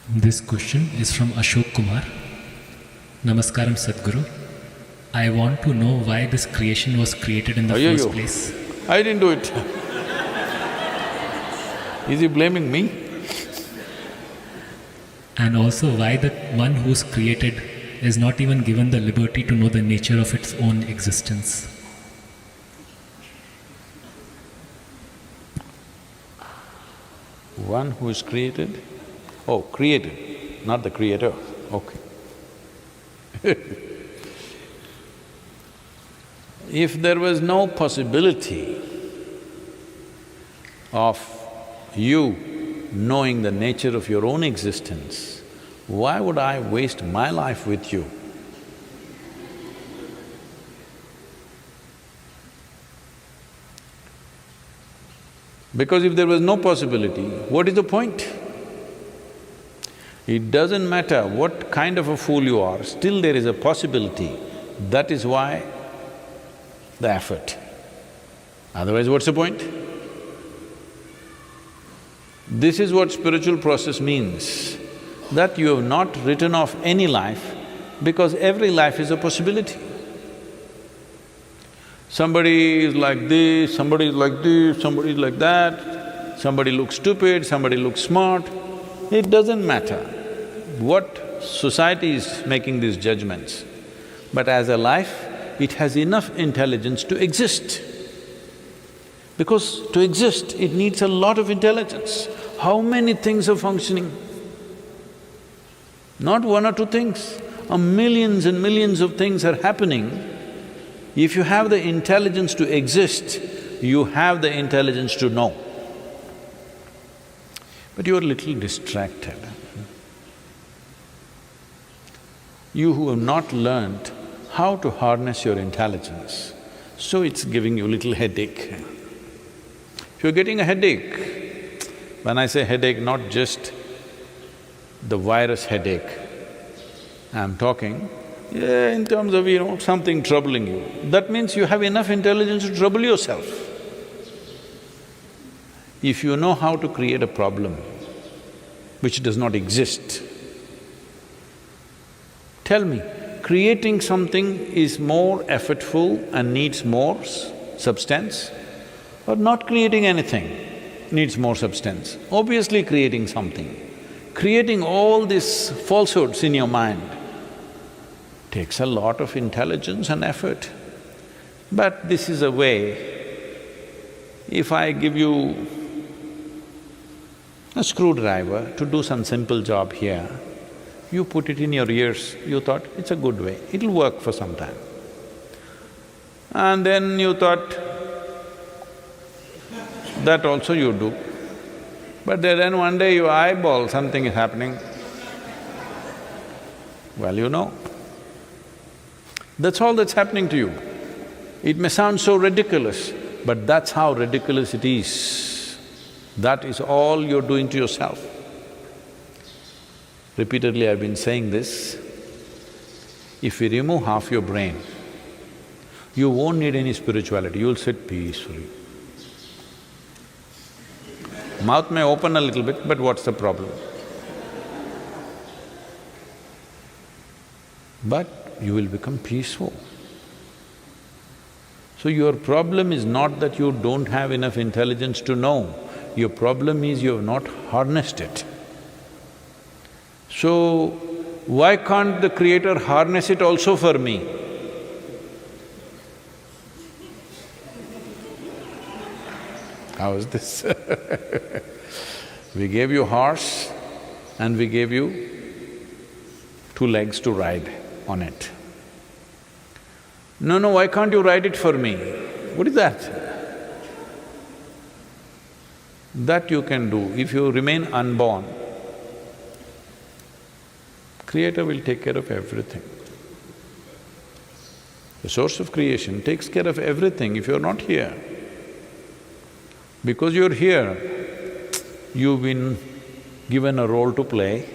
This question is from Ashok Kumar. Namaskaram Sadhguru. I want to know why this creation was created in the first place. I didn't do it. Is he blaming me? And also why the one who's created is not even given the liberty to know the nature of its own existence. One who is created? Oh, created, not the creator, okay. If there was no possibility of you knowing the nature of your own existence, why would I waste my life with you? Because if there was no possibility, what is the point? It doesn't matter what kind of a fool you are, still there is a possibility. That is why the effort. Otherwise, what's the point? This is what spiritual process means, that you have not written off any life because every life is a possibility. Somebody is like this, somebody is like this, somebody is like that, somebody looks stupid, somebody looks smart. It doesn't matter what society is making these judgments, but as a life, it has enough intelligence to exist. Because to exist, it needs a lot of intelligence. How many things are functioning? Not one or two things, millions and millions of things are happening. If you have the intelligence to exist, you have the intelligence to know. But you are a little distracted. You who have not learned how to harness your intelligence, so it's giving you a little headache. If you're getting a headache, when I say headache, not just the virus headache, I'm talking in terms of, something troubling you, that means you have enough intelligence to trouble yourself. If you know how to create a problem which does not exist, tell me, creating something is more effortful and needs more substance, or not creating anything needs more substance? Obviously creating something. Creating all these falsehoods in your mind takes a lot of intelligence and effort. But this is a way, if I give you a screwdriver to do some simple job here, you put it in your ears, you thought, it's a good way, it'll work for some time. And then you thought, that also you do. But then one day you eyeball something is happening, well, you know. That's all that's happening to you. It may sound so ridiculous, but that's how ridiculous it is. That is all you're doing to yourself. Repeatedly I've been saying this, if we remove half your brain, you won't need any spirituality, you'll sit peacefully. Mouth may open a little bit, but what's the problem? But you will become peaceful. So your problem is not that you don't have enough intelligence to know, your problem is you have not harnessed it. So, why can't the Creator harness it also for me? How is this? We gave you a horse and we gave you 2 legs to ride on it. No, why can't you ride it for me? What is that? That you can do. If you remain unborn, Creator will take care of everything. The source of creation takes care of everything if you're not here. Because you're here, you've been given a role to play.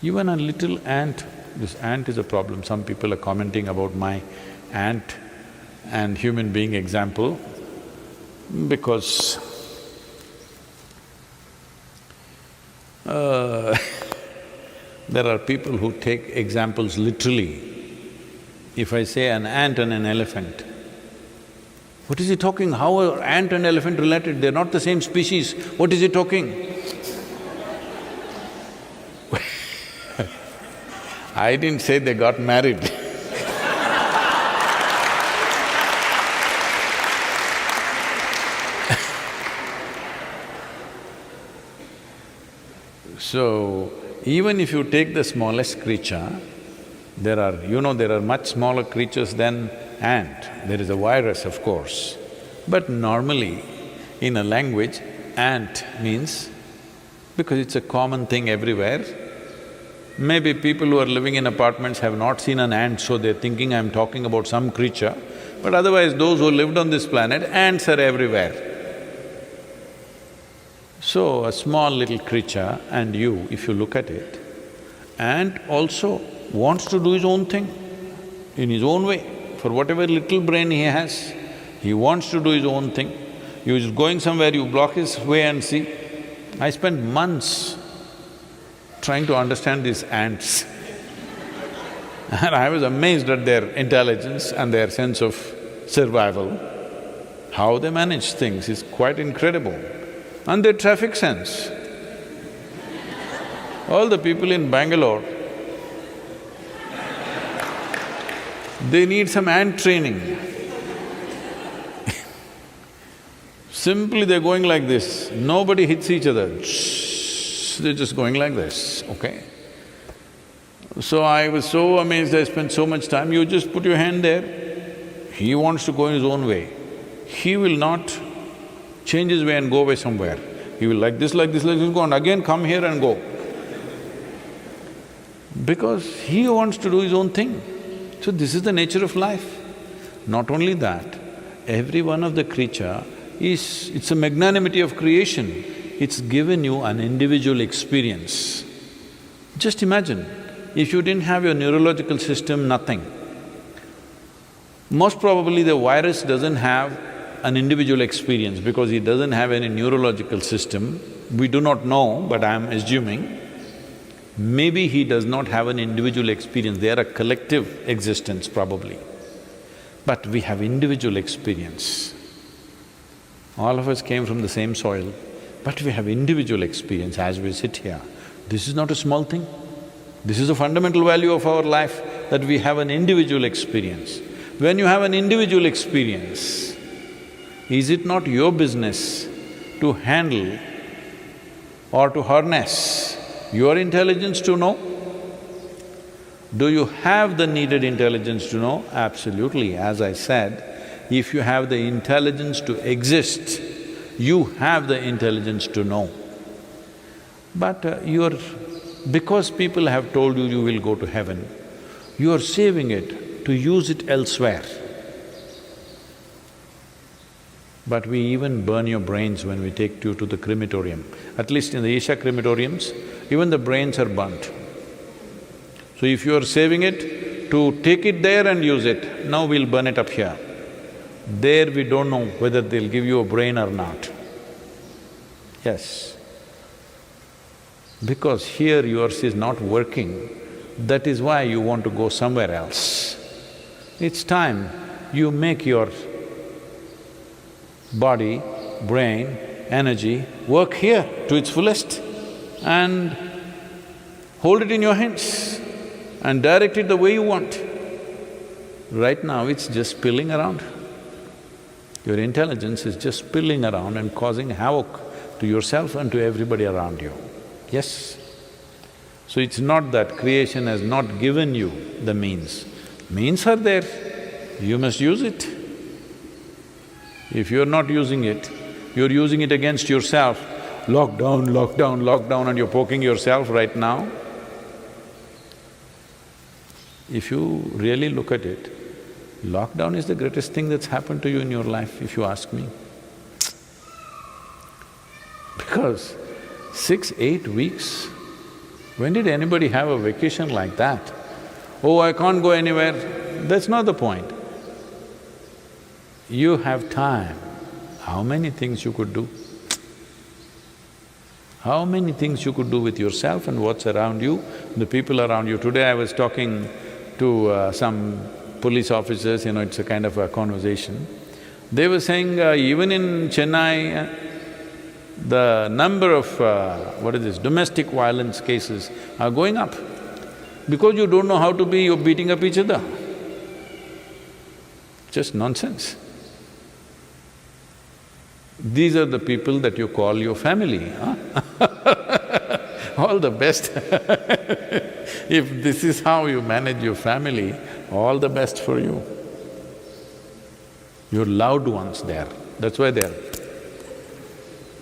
Even a little ant, this ant is a problem. Some people are commenting about my ant and human being example, because Uh, there are people who take examples literally. If I say an ant and an elephant, what is he talking? How are ant and elephant related? They're not the same species. What is he talking? I didn't say they got married. So, even if you take the smallest creature, there are much smaller creatures than ant. There is a virus, of course. But normally, in a language, ant means, because it's a common thing everywhere, maybe people who are living in apartments have not seen an ant, so they're thinking I'm talking about some creature, but otherwise those who lived on this planet, ants are everywhere. So, a small little creature and you, if you look at it, ant also wants to do his own thing in his own way. For whatever little brain he has, he wants to do his own thing. He's going somewhere, you block his way and see. I spent months trying to understand these ants and I was amazed at their intelligence and their sense of survival. How they manage things is quite incredible. And their traffic sense. All the people in Bangalore, they need some ant training. Simply they're going like this, nobody hits each other, they're just going like this, okay? So I was so amazed, I spent so much time, you just put your hand there, he wants to go in his own way. He will not change his way and go away somewhere. He will like this, go and again come here and go. Because he wants to do his own thing. So this is the nature of life. Not only that, every one of the creature it's a magnanimity of creation. It's given you an individual experience. Just imagine, if you didn't have your neurological system, nothing. Most probably the virus doesn't have an individual experience because he doesn't have any neurological system. We do not know, but I'm assuming. Maybe he does not have an individual experience, they are a collective existence probably. But we have individual experience. All of us came from the same soil, but we have individual experience as we sit here. This is not a small thing. This is a fundamental value of our life, that we have an individual experience. When you have an individual experience, is it not your business to handle or to harness your intelligence to know? Do you have the needed intelligence to know? Absolutely. As I said, if you have the intelligence to exist, you have the intelligence to know. But because people have told you you will go to heaven, you are saving it to use it elsewhere. But we even burn your brains when we take you to the crematorium. At least in the Isha crematoriums, even the brains are burnt. So if you are saving it to take it there and use it, now we'll burn it up here. There we don't know whether they'll give you a brain or not. Yes. Because here yours is not working, that is why you want to go somewhere else. It's time you make your body, brain, energy work here to its fullest and hold it in your hands and direct it the way you want. Right now it's just spilling around. Your intelligence is just spilling around and causing havoc to yourself and to everybody around you. Yes? So it's not that creation has not given you the means. Means are there, you must use it. If you're not using it, you're using it against yourself. Lockdown, lockdown, lockdown, and you're poking yourself right now. If you really look at it, lockdown is the greatest thing that's happened to you in your life, if you ask me. Because 6, 8 weeks, when did anybody have a vacation like that? Oh, I can't go anywhere, that's not the point. You have time, how many things you could do? How many things you could do with yourself and what's around you, the people around you. Today I was talking to some police officers, it's a kind of a conversation. They were saying even in Chennai, the number of domestic violence cases are going up. Because you don't know how to be, you're beating up each other. Just nonsense. These are the people that you call your family, huh? All the best. If this is how you manage your family, all the best for you. Your loved ones there, that's why they're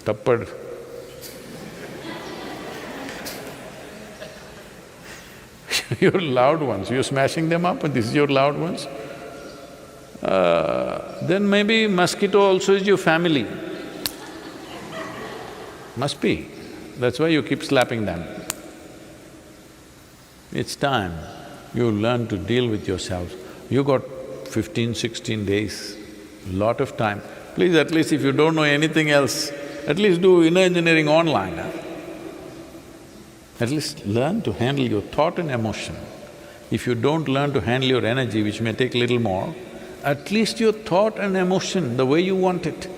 tappad. Your loved ones, you're smashing them up and this is your loved ones. Then maybe mosquito also is your family. Must be. That's why you keep slapping them. It's time you learn to deal with yourself. You got 15, 16 days, lot of time. Please, at least if you don't know anything else, at least do inner engineering online, huh? At least learn to handle your thought and emotion. If you don't learn to handle your energy, which may take little more, at least your thought and emotion, the way you want it.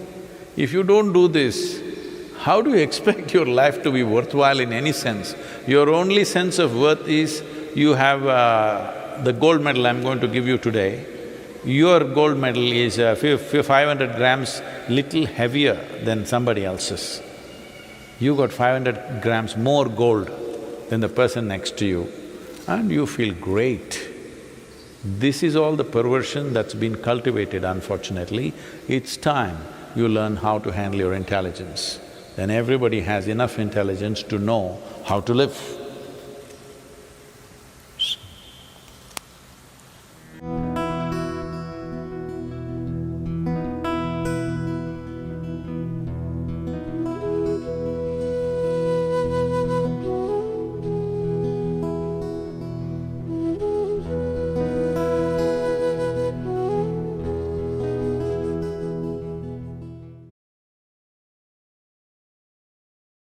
If you don't do this, how do you expect your life to be worthwhile in any sense? Your only sense of worth is you have the gold medal I'm going to give you today. Your gold medal is 500 grams little heavier than somebody else's. You got 500 grams more gold than the person next to you and you feel great. This is all the perversion that's been cultivated, unfortunately. It's time you learn how to handle your intelligence. Then everybody has enough intelligence to know how to live.